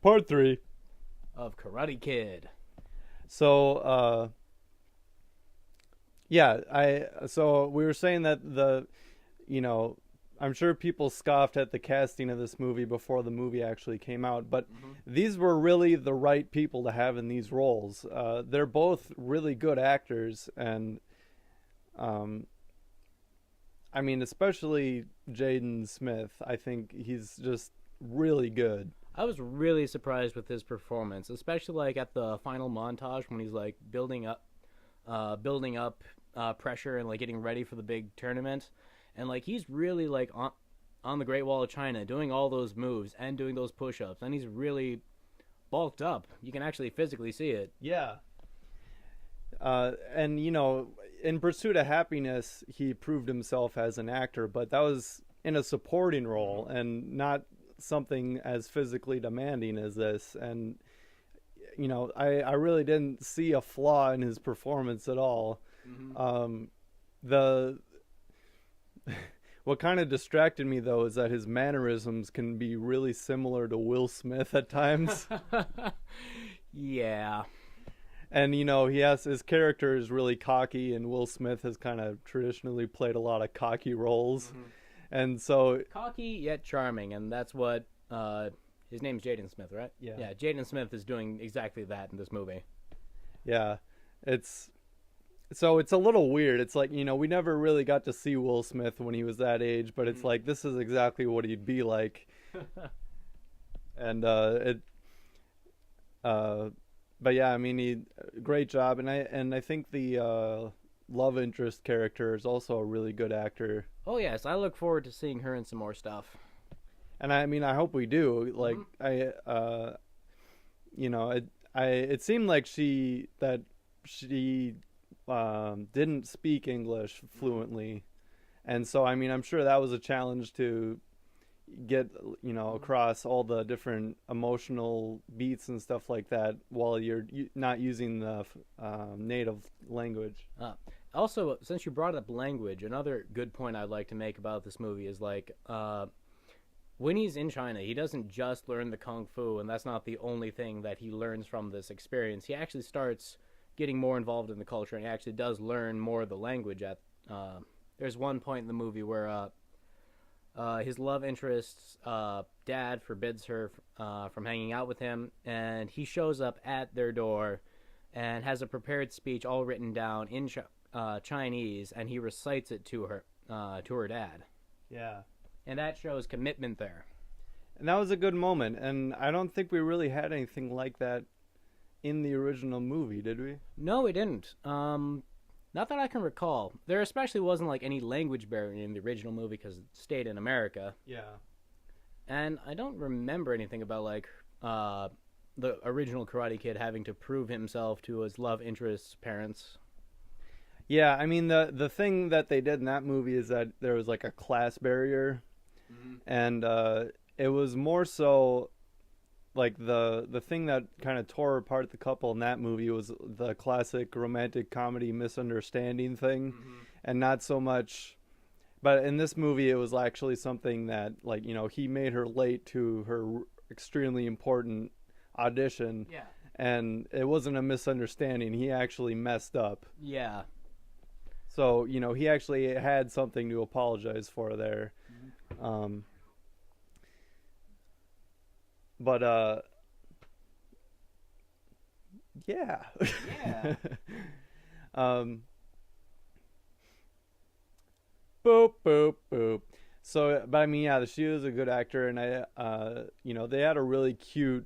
Part 3. of Karate Kid. So, yeah, so we were saying that you know, I'm sure people scoffed at the casting of this movie before the movie actually came out, but Mm-hmm. these were really the right people to have in these roles. They're both really good actors, and um, I mean, especially Jaden Smith. I think he's just really good. I was really surprised with his performance, especially like at the final montage when he's like building up pressure and like getting ready for the big tournament, and like he's really like on the Great Wall of China doing all those moves and doing those push-ups, and he's really bulked up. You can actually physically see it. Yeah. And in Pursuit of Happiness, he proved himself as an actor, but that was in a supporting role and not something as physically demanding as this. And I really didn't see a flaw in his performance at all. Mm-hmm. Um, the What kind of distracted me though is that his mannerisms can be really similar to Will Smith at times. Yeah. And he has his character is really cocky, and Will Smith has kind of traditionally played a lot of cocky roles, Mm-hmm. and so Cocky yet charming, and that's what his name's Jaden Smith, right? yeah, Yeah, Jaden Smith is doing exactly that in this movie. yeah, it's it's a little weird. It's like we never really got to see Will Smith when he was that age, but it's Mm-hmm. like this is exactly what he'd be like, and it uh, but yeah, I mean he great job, and I think the love interest character is also a really good actor. Oh yes, I look forward to seeing her in some more stuff. And I mean, I hope we do. Like, Mm-hmm. it seemed like she didn't speak English Mm-hmm. fluently, and so I mean, I'm sure that was a challenge to get Mm-hmm. across all the different emotional beats and stuff like that while you're not using the native language. Uh, Also, since you brought up language, another good point I'd like to make about this movie is like when he's in China, he doesn't just learn the kung fu, and that's not the only thing that he learns from this experience. He actually starts getting more involved in the culture, and he actually does learn more of the language. There's one point in the movie where his love interest's dad forbids her from hanging out with him, and he shows up at their door and has a prepared speech all written down in Chinese, and he recites it to her dad, Yeah. and that shows commitment there. And that was a good moment, and I don't think we really had anything like that in the original movie, did we? No, it didn't. Not that I can recall. There especially wasn't like any language barrier in the original movie because it stayed in America, Yeah. and I don't remember anything about like the original Karate Kid having to prove himself to his love interest's parents. Yeah, I mean the thing that they did in that movie is that there was like a class barrier, Mm-hmm. and it was more so like the thing that kind of tore apart the couple in that movie was the classic romantic comedy misunderstanding thing, Mm-hmm. and not so much. But in this movie, it was actually something that like he made her late to her extremely important audition, Yeah. and it wasn't a misunderstanding. He actually messed up. Yeah. So he actually had something to apologize for there. Um, but yeah. Yeah. um, boop boop boop. So, but I mean, yeah, she was a good actor, and they had a really cute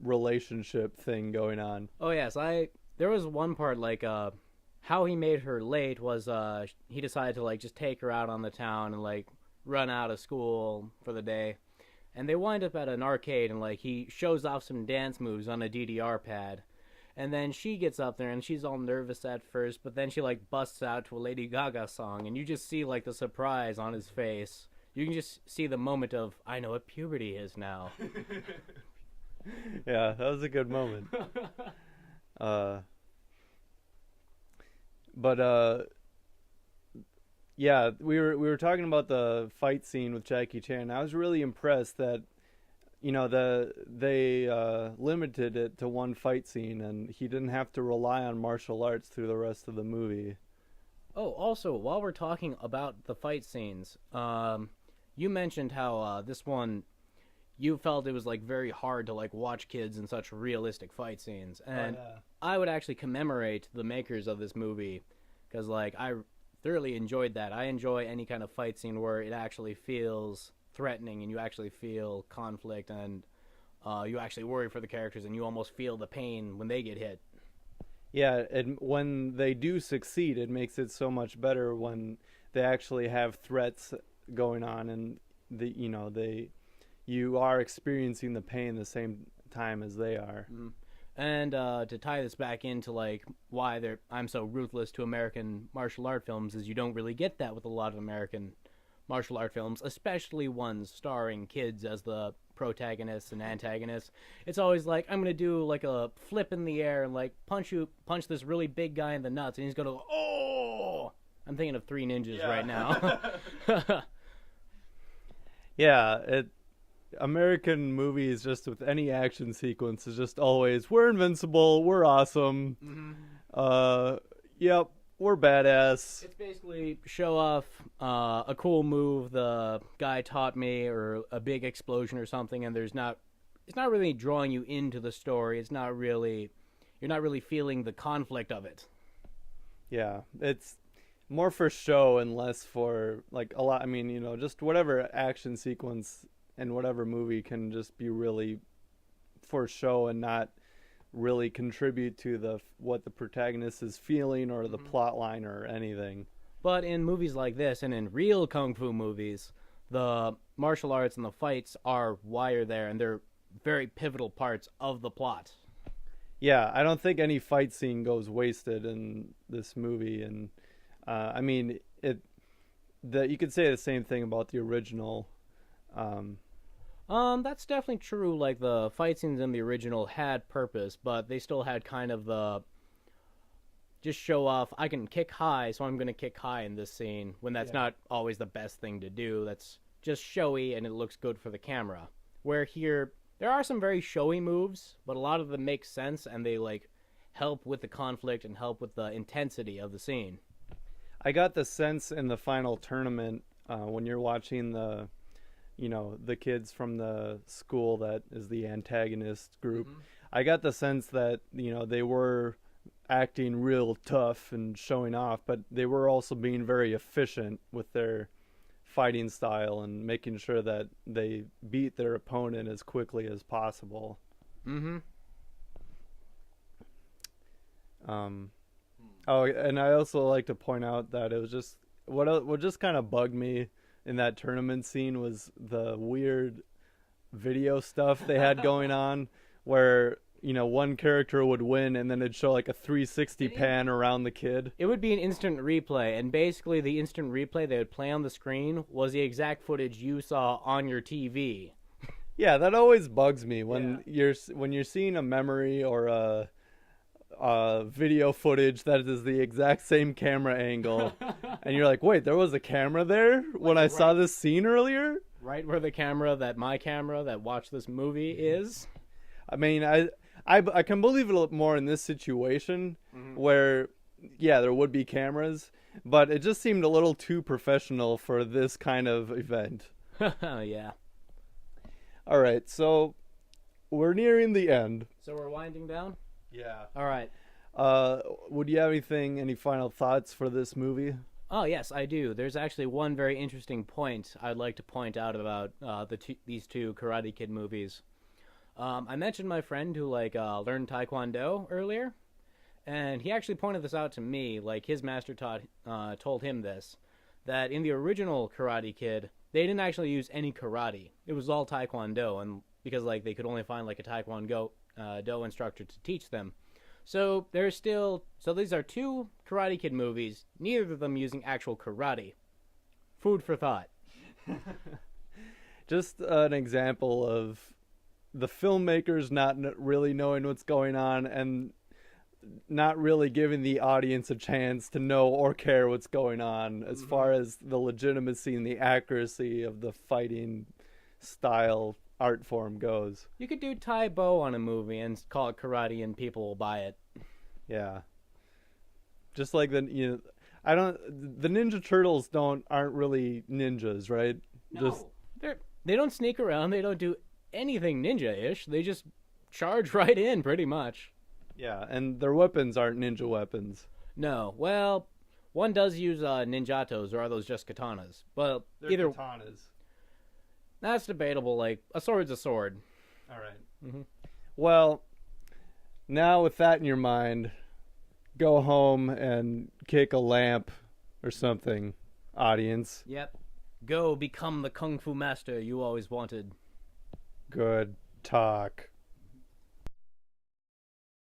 relationship thing going on. Oh yes, I. There was one part like how he made her late was he decided to like just take her out on the town and like run out of school for the day, and they wind up at an arcade and like he shows off some dance moves on a DDR pad, and then she gets up there and she's all nervous at first, but then she like busts out to a Lady Gaga song, and you just see like the surprise on his face. You can just see the moment of I know what puberty is now. Yeah, that was a good moment. Uh, but yeah, we were talking about the fight scene with Jackie Chan. I was really impressed that they limited it to one fight scene, and he didn't have to rely on martial arts through the rest of the movie. Oh, also, while we're talking about the fight scenes, you mentioned how this one you felt it was like very hard to like watch kids in such realistic fight scenes, and I would actually commemorate the makers of this movie because like I thoroughly enjoyed that. I enjoy any kind of fight scene where it actually feels threatening and you actually feel conflict and you actually worry for the characters and you almost feel the pain when they get hit. Yeah, and when they do succeed, it makes it so much better when they actually have threats going on, and you are experiencing the pain the same time as they are. Mm-hmm. And to tie this back into like why I'm so ruthless to American martial art films is you don't really get that with a lot of American martial art films, especially ones starring kids as the protagonists and antagonists. It's always like I'm gonna do like a flip in the air and like punch this really big guy in the nuts, and he's gonna go, oh. I'm thinking of Three Ninjas right now. Yeah, American movies just with any action sequence is just always we're invincible, we're awesome. Mm-hmm. Yep, we're badass. It's basically show off a cool move the guy taught me, or a big explosion or something, and it's not really drawing you into the story. You're not really feeling the conflict of it. Yeah, it's more for show and less for like a lot. I mean, just whatever action sequence in whatever movie can just be really for show and not really contribute to what the protagonist is feeling or the plot line or anything. But in movies like this and in real kung fu movies, the martial arts and the fights are why you're there, and they're very pivotal parts of the plot. Yeah, I don't think any fight scene goes wasted in this movie, and I mean you could say the same thing about the original. That's definitely true. Like the fight scenes in the original had purpose, but they still had kind of the just show off. I can kick high, so I'm going to kick high in this scene. When that's not always the best thing to do. That's just showy, and it looks good for the camera. Where here there are some very showy moves, but a lot of them make sense, and they like help with the conflict and help with the intensity of the scene. I got the sense in the final tournament when you're watching the kids from the school that is the antagonist group. Mm-hmm. I got the sense that, they were acting real tough and showing off, but they were also being very efficient with their fighting style and making sure that they beat their opponent as quickly as possible. Mm-hmm. Oh, and I also like to point out that it was just what just kind of bugged me in that tournament scene was the weird video stuff they had going on where, one character would win and then it'd show like a 360 pan around the kid. It would be an instant replay, and basically the instant replay they would play on the screen was the exact footage you saw on your TV. Yeah, that always bugs me when you're seeing a memory or a video footage that is the exact same camera angle and you're like, wait, there was a camera there when I saw this scene earlier, right where the camera my camera that watched this movie is. I mean, I can believe it more in this situation where there would be cameras, but it just seemed a little too professional for this kind of event. Yeah. All right, so we're nearing the end, so we're winding down. Yeah. All right. Would you have any final thoughts for this movie? Oh, yes, I do. There's actually one very interesting point I'd like to point out about these two Karate Kid movies. I mentioned my friend who learned Taekwondo earlier, and he actually pointed this out to me. Like his master told him this, that in the original Karate Kid, they didn't actually use any karate. It was all Taekwondo, and because they could only find a Taekwondo do instructor to teach them. So these are two Karate Kid movies, neither of them using actual karate. Food for thought. Just an example of the filmmakers not really knowing what's going on and not really giving the audience a chance to know or care what's going on as far as the legitimacy and the accuracy of the fighting style art form goes. You could do Tai Bo on a movie and call it karate, and people will buy it. Yeah. Just like the the Ninja Turtles aren't really ninjas, right? No, they don't sneak around. They don't do anything ninja-ish. They just charge right in, pretty much. Yeah, and their weapons aren't ninja weapons. No, well, one does use ninjatos, or are those just katanas? Well, They're either katanas. that's debatable. Like, a sword's a sword. All right. Mm-hmm. Well, now with that in your mind, go home and kick a lamp or something, audience. Yep. Go become the kung fu master you always wanted. Good talk.